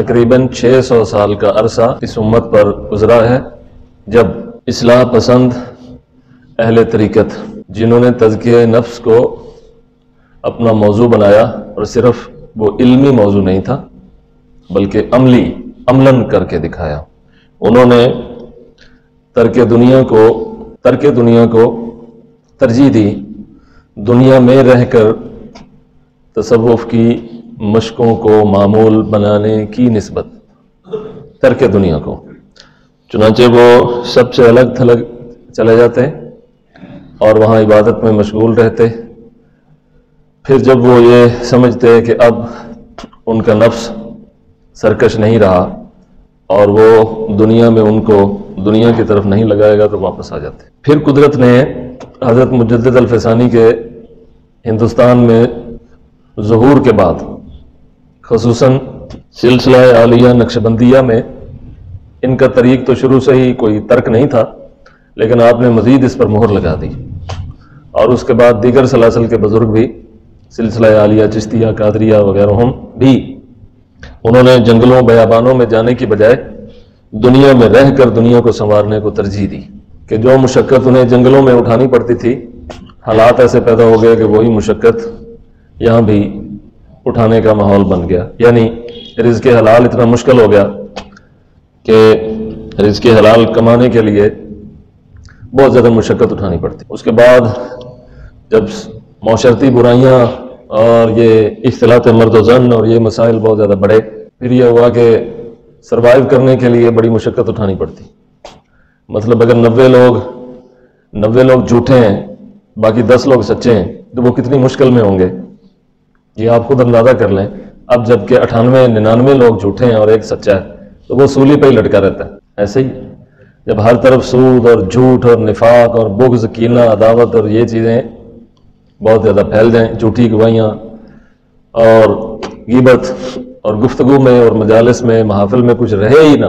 تقریباً 600 سال کا عرصہ اس امت پر گزرا ہے جب اصلاح پسند اہل طریقت جنہوں نے تزکیہ نفس کو اپنا موضوع بنایا، اور صرف وہ علمی موضوع نہیں تھا بلکہ عملاً کر کے دکھایا، انہوں نے ترک دنیا کو ترجیح دی، دنیا میں رہ کر تصوف کی مشقوں کو معمول بنانے کی نسبت ترک دنیا کو، چنانچہ وہ سب سے الگ تھلگ چلے جاتے اور وہاں عبادت میں مشغول رہتے۔ پھر جب وہ یہ سمجھتے کہ اب ان کا نفس سرکش نہیں رہا اور وہ دنیا میں ان کو دنیا کی طرف نہیں لگائے گا، تو واپس آ جاتے۔ پھر قدرت نے حضرت مجدد الفسانی کے ہندوستان میں ظہور کے بعد، خصوصاً سلسلہ عالیہ نقشبندیہ میں ان کا طریق تو شروع سے ہی کوئی ترک نہیں تھا، لیکن آپ نے مزید اس پر مہر لگا دی، اور اس کے بعد دیگر سلاسل کے بزرگ بھی، سلسلہ عالیہ چشتیہ قادریہ وغیرہ ہم بھی، انہوں نے جنگلوں بیابانوں میں جانے کی بجائے دنیا میں رہ کر دنیا کو سنوارنے کو ترجیح دی، کہ جو مشقت انہیں جنگلوں میں اٹھانی پڑتی تھی، حالات ایسے پیدا ہو گئے کہ وہی مشقت یہاں بھی اٹھانے کا ماحول بن گیا، یعنی رزق حلال اتنا مشکل ہو گیا کہ رزق حلال کمانے کے لیے بہت زیادہ مشقت اٹھانی پڑتی۔ اس کے بعد جب معاشرتی برائیاں اور یہ اختلاط مرد و زن اور یہ مسائل بہت زیادہ بڑھے، پھر یہ ہوا کہ سروائیو کرنے کے لیے بڑی مشقت اٹھانی پڑتی۔ مطلب اگر 90 لوگ جھوٹے ہیں، باقی 10 لوگ سچے ہیں، تو وہ کتنی مشکل میں ہوں گے، یہ آپ خود اندازہ کر لیں۔ اب جب کہ 98-99 لوگ جھوٹے ہیں اور ایک سچا ہے، تو وہ سولی پہ ہی لٹکا رہتا ہے۔ ایسے ہی جب ہر طرف سود اور جھوٹ اور نفاق اور بغض، کینہ، عداوت اور یہ چیزیں بہت زیادہ پھیل جائیں، جھوٹی گواہیاں اور غیبت اور گفتگو میں اور مجالس میں محافل میں کچھ رہے ہی نہ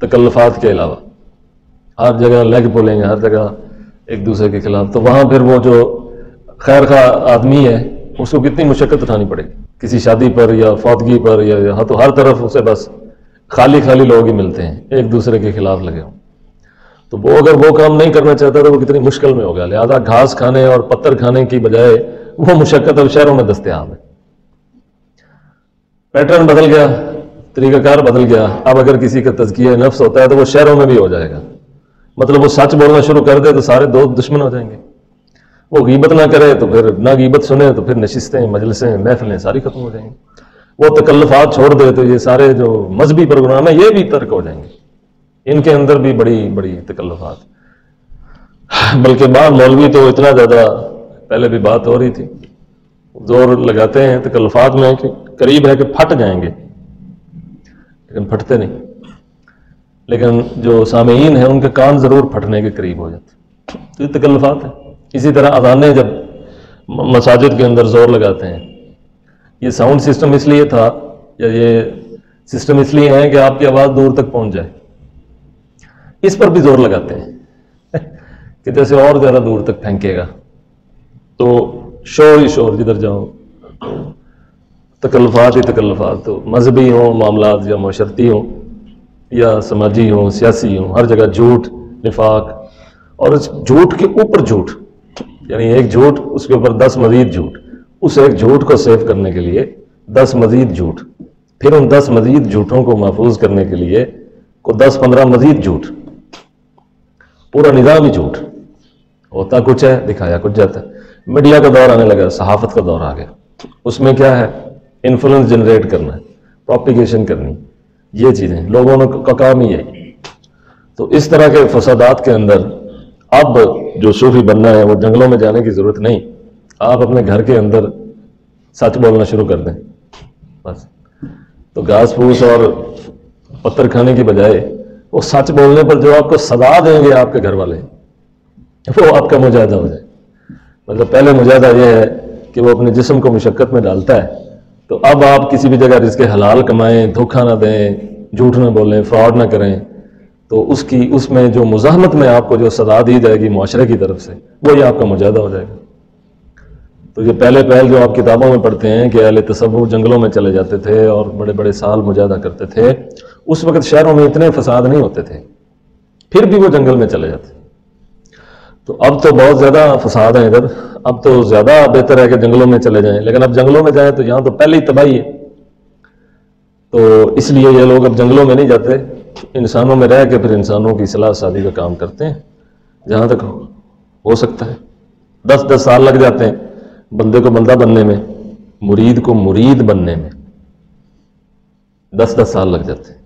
تکلفات کے علاوہ، ہر جگہ لیگ پولیں گے، ہر جگہ ایک دوسرے کے خلاف، تو وہاں پھر وہ جو خیر خواہ آدمی ہے اس کو کتنی مشقت اٹھانی پڑے گی، کسی شادی پر یا فوتگی پر یا تو ہر طرف اسے بس خالی لوگ ہی ملتے ہیں ایک دوسرے کے خلاف لگے ہوں، تو وہ اگر وہ کام نہیں کرنا چاہتا تو وہ کتنی مشکل میں ہوگا۔ لہذا گھاس کھانے اور پتھر کھانے کی بجائے وہ مشقت اب شہروں میں دستیاب ہے، پیٹرن بدل گیا، طریقہ کار بدل گیا۔ اب اگر کسی کا تزکیہ نفس ہوتا ہے تو وہ شہروں میں بھی ہو جائے گا، مطلب وہ سچ بولنا شروع کر دے تو سارے دوست دشمن ہو جائیں گے، وہ غیبت نہ کرے تو پھر نہ غیبت سنے تو پھر نشستیں، مجلسیں، محفلیں ساری ختم ہو جائیں گی، وہ تکلفات چھوڑ دے تو یہ سارے جو مذہبی پروگرام ہیں یہ بھی ترک ہو جائیں گے، ان کے اندر بھی بڑی تکلفات۔ بلکہ بعض مولوی تو اتنا زیادہ، پہلے بھی بات ہو رہی تھی، زور لگاتے ہیں تکلفات میں کہ قریب ہے کہ پھٹ جائیں گے، لیکن پھٹتے نہیں، لیکن جو سامعین ہیں ان کے کان ضرور پھٹنے کے قریب ہو جاتے، تو یہ تکلفات ہیں۔ اسی طرح اذانیں جب مساجد کے اندر زور لگاتے ہیں، یہ ساؤنڈ سسٹم اس لیے تھا یا یہ سسٹم اس لیے ہے کہ آپ کی آواز دور تک پہنچ جائے، اس پر بھی زور لگاتے ہیں کہ جیسے اور زیادہ دور تک پھینکے گا، تو شور ہی شور، جدھر جاؤ تکلفات ہی تکلفات، تو مذہبی ہوں معاملات یا معاشرتی ہوں یا سماجی ہوں، سیاسی ہوں، ہر جگہ جھوٹ، نفاق، اور اس جھوٹ کے اوپر جھوٹ، یعنی ایک جھوٹ اس کے اوپر 10 مزید جھوٹ، اس ایک جھوٹ کو سیو کرنے کے لیے 10 مزید جھوٹ، پھر ان 10 مزید جھوٹوں کو محفوظ کرنے کے لیے کو 10-15 مزید جھوٹ، پورا نظام ہی جھوٹ، ہوتا کچھ ہے دکھایا کچھ جاتا ہے۔ میڈیا کا دور آنے لگا، صحافت کا دور آ گیا، اس میں کیا ہے، انفلوئنس جنریٹ کرنا ہے، پروپیگیشن کرنی، یہ چیزیں لوگوں کا کام ہی ہے۔ تو اس طرح کے فسادات کے اندر اب جو صوفی بننا ہے وہ جنگلوں میں جانے کی ضرورت نہیں، آپ اپنے گھر کے اندر سچ بولنا شروع کر دیں بس، تو گھاس پھوس اور پتھر کھانے کی بجائے وہ سچ بولنے پر جو آپ کو سزا دیں گے آپ کے گھر والے، وہ آپ کا مجاہدہ ہو جائے۔ مطلب پہلے مجاہدہ یہ ہے کہ وہ اپنے جسم کو مشقت میں ڈالتا ہے، تو اب آپ کسی بھی جگہ رزق حلال کمائیں، دھوکہ نہ دیں، جھوٹ نہ بولیں، فراڈ نہ کریں، تو اس میں جو مزاحمت میں آپ کو جو سزا دی جائے گی معاشرے کی طرف سے، وہی آپ کا مجاہدہ ہو جائے گا۔ تو یہ پہلے پہل جو آپ کتابوں میں پڑھتے ہیں کہ اہل تصوف جنگلوں میں چلے جاتے تھے اور بڑے بڑے سال مجاہدہ کرتے تھے، اس وقت شہروں میں اتنے فساد نہیں ہوتے تھے، پھر بھی وہ جنگل میں چلے جاتے۔ تو اب تو بہت زیادہ فساد ہے ادھر، اب تو زیادہ بہتر ہے کہ جنگلوں میں چلے جائیں، لیکن اب جنگلوں میں جائیں تو یہاں تو پہلے ہی تباہی ہے۔ تو اس لیے یہ لوگ اب جنگلوں میں نہیں جاتے، انسانوں میں رہ کے پھر انسانوں کی اصلاح سازی کا کام کرتے ہیں، جہاں تک ہو سکتا ہے۔ 10 سال لگ جاتے ہیں بندے کو بندہ بننے میں، مرید کو مرید بننے میں 10 سال لگ جاتے ہیں۔